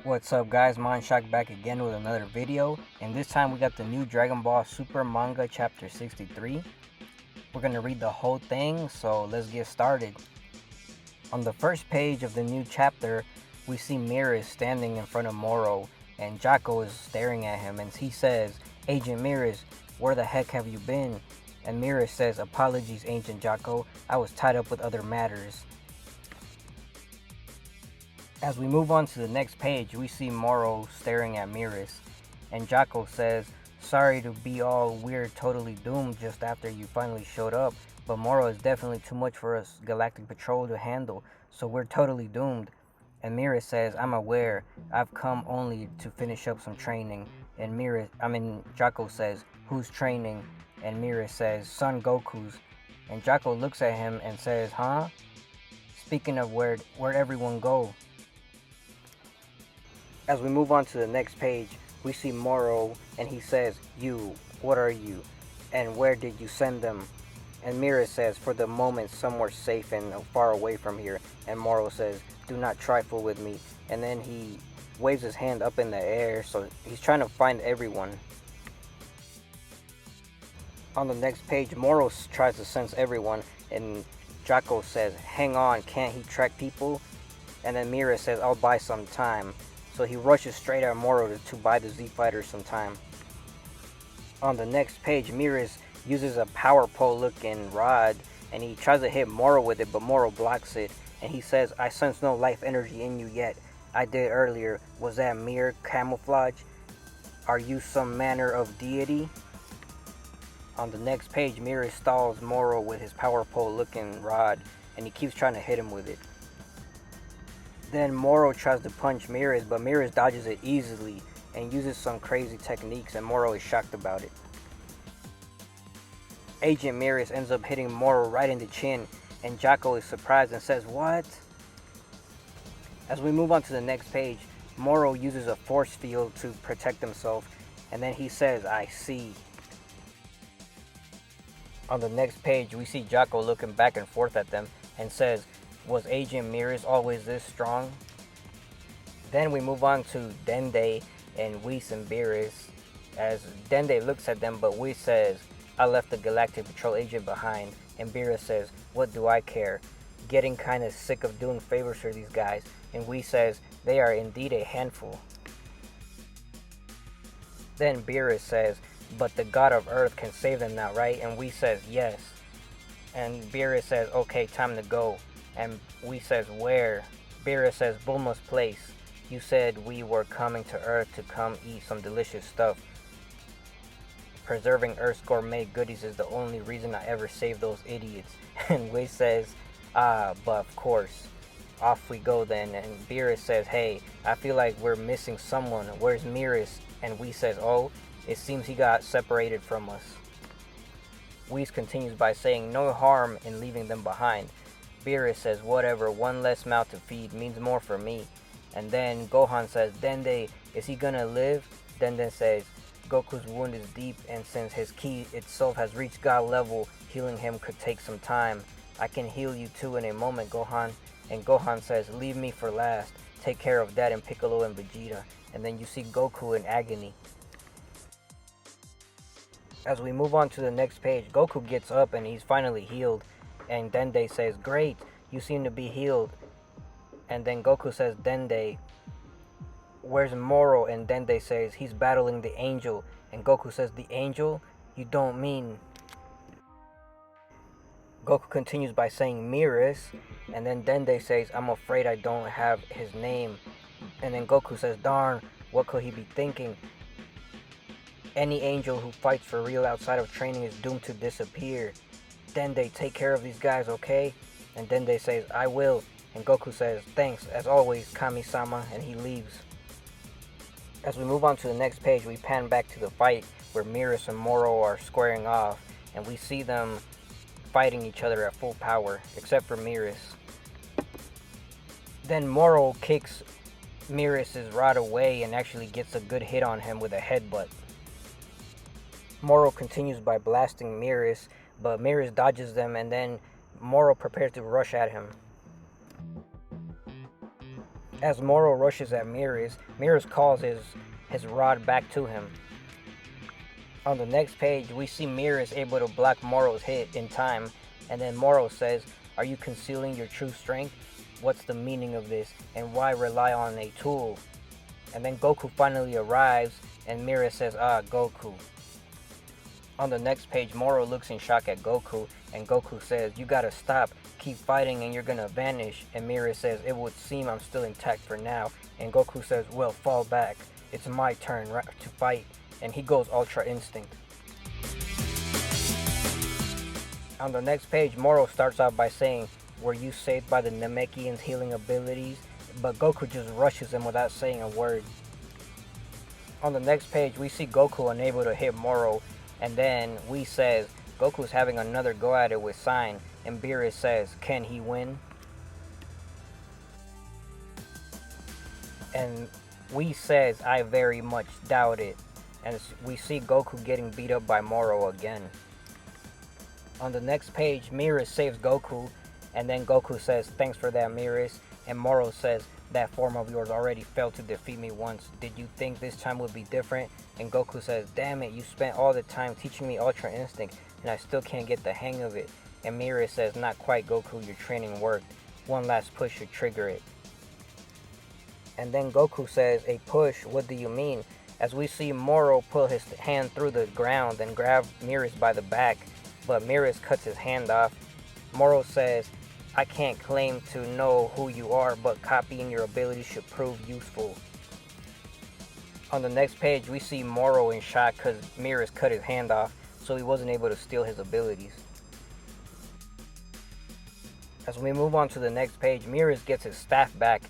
What's up guys, Shock back again with another video, and this time we got the new Dragon Ball Super Manga chapter 63. We're going to read the whole thing, so let's get started. On the first page of the new chapter, we see Miris standing in front of Moro, and Jocko is staring at him, and he says, "Agent Miris, where the heck have you been?" And Miris says, "Apologies, Agent Jocko, I was tied up with other matters." As we move on to the next page, we see Moro staring at Miris, and Jocko says, "Sorry to be all weird, totally doomed just after you finally showed up, but Moro is definitely too much for us Galactic Patrol to handle, so we're totally doomed." And Miris says, "I'm aware, I've come only to finish up some training." And Jocko says, "Who's training?" And Miris says, "Son Goku's." And Jocko looks at him and says, "Huh? Speaking of where'd everyone go?" As we move on to the next page, we see Moro, and he says, "You, what are you? And where did you send them?" And Miris says, "For the moment, somewhere safe and far away from here." And Moro says, "Do not trifle with me." And then he waves his hand up in the air, so he's trying to find everyone. On the next page, Moro tries to sense everyone, and Jocko says, "Hang on, can't he track people?" And then Miris says, "I'll buy some time." So he rushes straight at Moro to buy the Z-Fighter some time. On the next page, Miris uses a power pole looking rod, and he tries to hit Moro with it, but Moro blocks it. And he says, "I sense no life energy in you yet. I did earlier. Was that mere camouflage? Are you some manner of deity?" On the next page, Miris stalls Moro with his power pole looking rod, and he keeps trying to hit him with it. Then Moro tries to punch Miris, but Miris dodges it easily and uses some crazy techniques, and Moro is shocked about it. Agent Miris ends up hitting Moro right in the chin, and Jocko is surprised and says, "What?" As we move on to the next page, Moro uses a force field to protect himself, and then he says, "I see." On the next page, we see Jocko looking back and forth at them and says, "Was Agent Miris always this strong?" Then we move on to Dende and Whis and Beerus, as Dende looks at them, but Whis says, "I left the Galactic Patrol agent behind." And Beerus says, "What do I care? Getting kinda sick of doing favors for these guys." And Whis says, "They are indeed a handful." Then Beerus says, "But the God of Earth can save them now, right?" And Whis says, "Yes." And Beerus says, "Okay, time to go." And Whis says, "Where?" Beerus says, "Bulma's place. You said we were coming to Earth to come eat some delicious stuff. Preserving Earth's gourmet goodies is the only reason I ever saved those idiots." And Whis says, "Ah, but of course." Off we go then, and Beerus says, "Hey, I feel like we're missing someone. Where's Miris?" And Whis says, "Oh, it seems he got separated from us." Whis continues by saying, "No harm in leaving them behind." Beerus says, "Whatever, one less mouth to feed means more for me." And then Gohan says, "Dende, is he gonna live?" Dende says, "Goku's wound is deep, and since his ki itself has reached God level, healing him could take some time. I can heal you too in a moment, Gohan." And Gohan says, "Leave me for last. Take care of Dad and Piccolo and Vegeta." And then you see Goku in agony. As we move on to the next page, Goku gets up and he's finally healed. And Dende says, "Great, you seem to be healed." And then Goku says, "Dende, where's Moro?" And Dende says, "He's battling the angel." And Goku says, "The angel? You don't mean..." Goku continues by saying, "Miris." And then Dende says, "I'm afraid I don't have his name." And then Goku says, "Darn, what could he be thinking? Any angel who fights for real outside of training is doomed to disappear. Dende, take care of these guys, okay?" And Dende says, "I will." And Goku says, "Thanks, as always, Kami-sama," and he leaves. As we move on to the next page, we pan back to the fight where Miris and Moro are squaring off, and we see them fighting each other at full power, except for Miris. Then Moro kicks Miris' rod away and actually gets a good hit on him with a headbutt. Moro continues by blasting Miris, but Miris dodges them, and then Moro prepares to rush at him. As Moro rushes at Mirrors, Mirrors calls his rod back to him. On the next page, we see Mirrors able to block Moro's hit in time, and then Moro says, "Are you concealing your true strength? What's the meaning of this, and why rely on a tool?" And then Goku finally arrives, and Mirrors says, "Ah, Goku." On the next page, Moro looks in shock at Goku, and Goku says, "You gotta stop, keep fighting and you're gonna vanish." And Mirrors says, "It would seem I'm still intact for now." And Goku says, "Well, fall back. It's my turn to fight." And he goes Ultra Instinct. On the next page, Moro starts out by saying, "Were you saved by the Namekian's healing abilities?" But Goku just rushes him without saying a word. On the next page, we see Goku unable to hit Moro, and then Whis says Goku's having another go at it with Sign, and Beerus says, "Can he win?" And Whis says, "I very much doubt it." And we see Goku getting beat up by Moro again. On the next page, Mirrors saves Goku, and then Goku says, "Thanks for that, Mirrors." And Moro says, "That form of yours already failed to defeat me once. Did you think this time would be different?" And Goku says, "Damn it, you spent all the time teaching me Ultra Instinct, and I still can't get the hang of it." And Mirrors says, "Not quite, Goku, your training worked. One last push should trigger it." And then Goku says, "A push? What do you mean?" As we see Moro pull his hand through the ground and grab Mirrors by the back, but Mirrors cuts his hand off. Moro says, "I can't claim to know who you are, but copying your abilities should prove useful." On the next page, we see Moro in shock because Mirrors cut his hand off, so he wasn't able to steal his abilities. As we move on to the next page, Mirrors gets his staff back,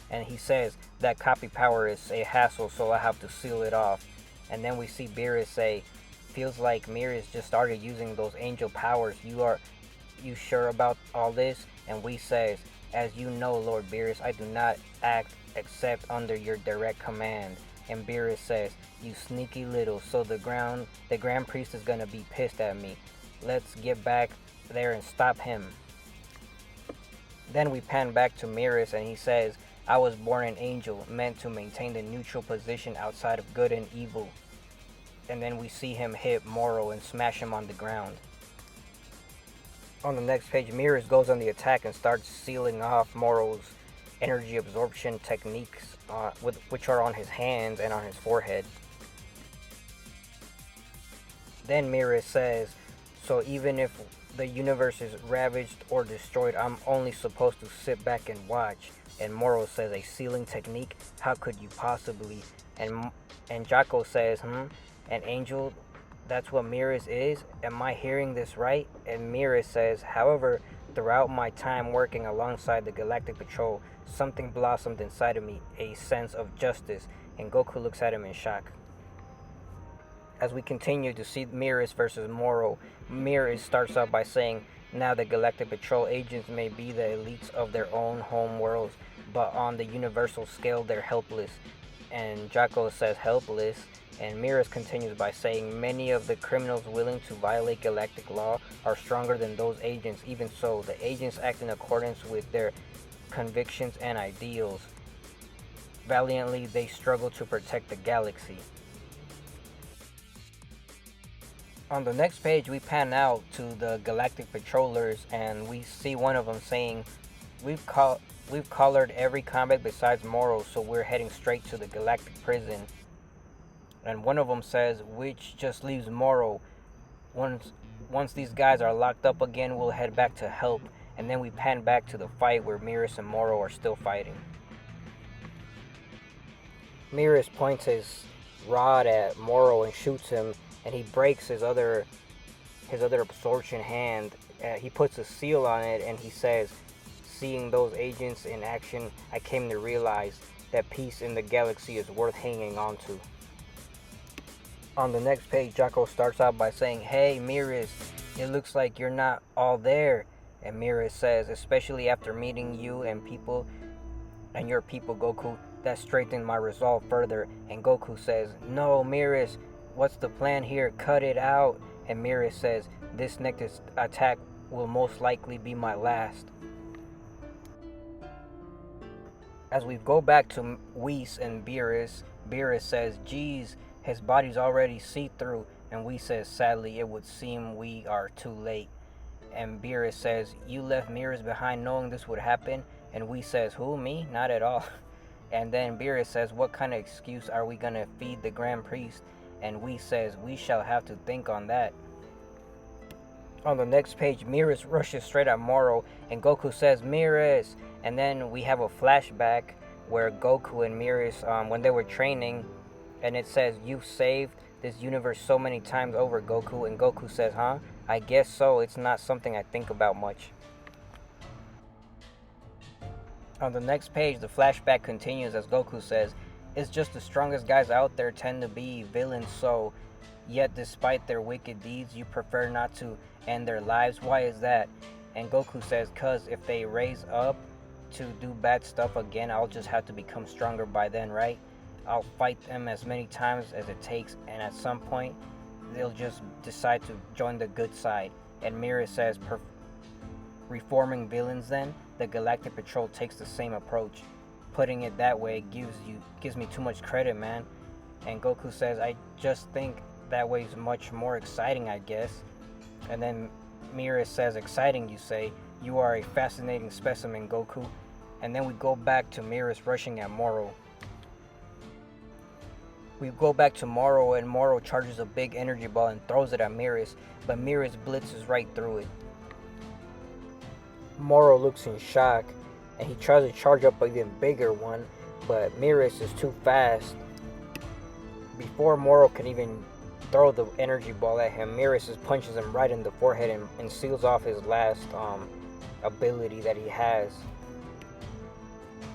and he says that copy power is a hassle, so I have to seal it off. And then we see Beerus say, "Feels like Mirrors just started using those angel powers. You sure about all this?" And Whis says, "As you know, Lord Beerus, I do not act except under your direct command." And Beerus says, "You sneaky little, so the Grand Priest is gonna be pissed at me. Let's get back there and stop him." Then we pan back to Mirrors, and he says, "I was born an angel, meant to maintain the neutral position outside of good and evil." And then we see him hit Moro and smash him on the ground. On the next page, Mirrors goes on the attack and starts sealing off Moro's energy absorption techniques, which are on his hands and on his forehead. Then Mirrors says, "So even if the universe is ravaged or destroyed, I'm only supposed to sit back and watch." And Moro says, "A sealing technique? How could you possibly?" And Jocko says, "An angel? That's what Mirrors is? Am I hearing this right?" And Mirrors says, "However, throughout my time working alongside the Galactic Patrol, something blossomed inside of me, a sense of justice." And Goku looks at him in shock. As we continue to see Mirrors versus Moro, Mirrors starts out by saying, "Now the Galactic Patrol agents may be the elites of their own home worlds, but on the universal scale they're helpless." And Jocko says, "Helpless?" And Mirrors continues by saying, "Many of the criminals willing to violate galactic law are stronger than those agents. Even so, the agents act in accordance with their convictions and ideals. Valiantly, they struggle to protect the galaxy." On the next page, we pan out to the Galactic Patrollers, and we see one of them saying, We've collared every convict besides Moro, so we're heading straight to the Galactic Prison." And one of them says, "Which just leaves Moro. Once these guys are locked up again, we'll head back to help." And then we pan back to the fight where Mirrors and Moro are still fighting. Mirrors points his rod at Moro and shoots him, and he breaks his other absorption hand. He puts a seal on it, and he says, "Seeing those agents in action, I came to realize that peace in the galaxy is worth hanging on to." On the next page, Jocko starts out by saying, "Hey, Mirrors, it looks like you're not all there." And Mirrors says, "Especially after meeting you and your people, Goku, that strengthened my resolve further." And Goku says, "No, Mirrors, what's the plan here? Cut it out." And Mirrors says, "This next attack will most likely be my last." As we go back to Whis and Beerus, Beerus says, geez, his body's already see-through. And Whis says, sadly, it would seem we are too late. And Beerus says, you left Beerus behind knowing this would happen? And Whis says, who, me? Not at all. And then Beerus says, what kind of excuse are we going to feed the Grand Priest? And Whis says, we shall have to think on that. On the next page, Beerus rushes straight at Moro, and Goku says, Beerus! And then we have a flashback where Goku and Beerus, when they were training, and it says, you've saved this universe so many times over, Goku. And Goku says, huh? I guess so. It's not something I think about much. On the next page, the flashback continues as Goku says, it's just the strongest guys out there tend to be villains, so yet despite their wicked deeds, you prefer not to end their lives. Why is that? And Goku says, cause if they raise up to do bad stuff again, I'll just have to become stronger by then, right? I'll fight them as many times as it takes, and at some point, they'll just decide to join the good side. And Beerus says, reforming villains then? The Galactic Patrol takes the same approach. Putting it that way gives me too much credit, man. And Goku says, I just think that way is much more exciting, I guess. And then Beerus says, exciting, you say? You are a fascinating specimen, Goku. And then we go back to Beerus rushing at Moro. We go back to Moro, and Moro charges a big energy ball and throws it at Beerus, but Beerus blitzes right through it. Moro looks in shock, and he tries to charge up an even bigger one, but Beerus is too fast. Before Moro can even throw the energy ball at him, Beerus just punches him right in the forehead and seals off his last ability that he has.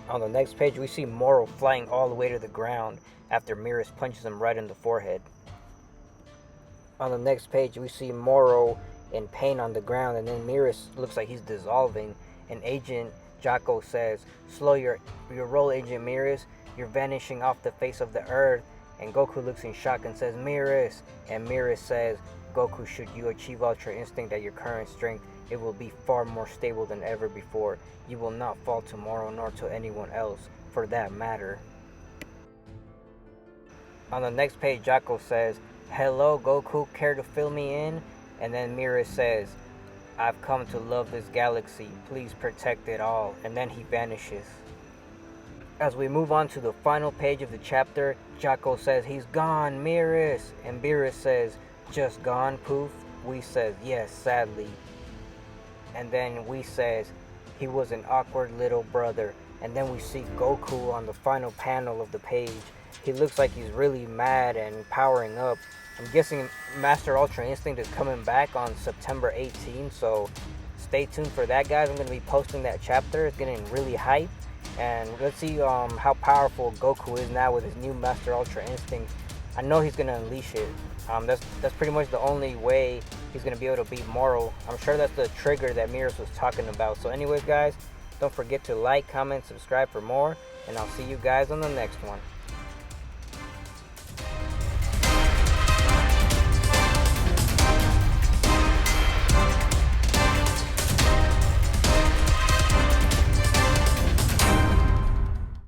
On the next page, we see Moro flying all the way to the ground after Beerus punches him right in the forehead. On the next page, we see Moro in pain on the ground, and then Beerus looks like he's dissolving, and Agent Jocko says, slow your roll, Agent Beerus, you're vanishing off the face of the earth. And Goku looks in shock and says, Beerus! And Beerus says, Goku, should you achieve Ultra Instinct at your current strength, it will be far more stable than ever before. You will not fall to Moro nor to anyone else, for that matter. On the next page, Jocko says, hello, Goku, care to fill me in? And then Beerus says, I've come to love this galaxy. Please protect it all. And then he vanishes. As we move on to the final page of the chapter, Jocko says, he's gone, Beerus. And Beerus says, just gone, poof? Whis says, yes, sadly. And then Whis says, he was an awkward little brother. And then we see Goku on the final panel of the page. He looks like he's really mad and powering up. I'm guessing Master Ultra Instinct is coming back on September 18th, so stay tuned for that, guys. I'm going to be posting that chapter. It's getting really hype, and let's see how powerful Goku is now with his new Master Ultra Instinct. I know he's going to unleash it. That's pretty much the only way he's going to be able to beat Moro. I'm sure that's the trigger that Beerus was talking about. So anyways, guys, don't forget to like, comment, subscribe for more, and I'll see you guys on the next one.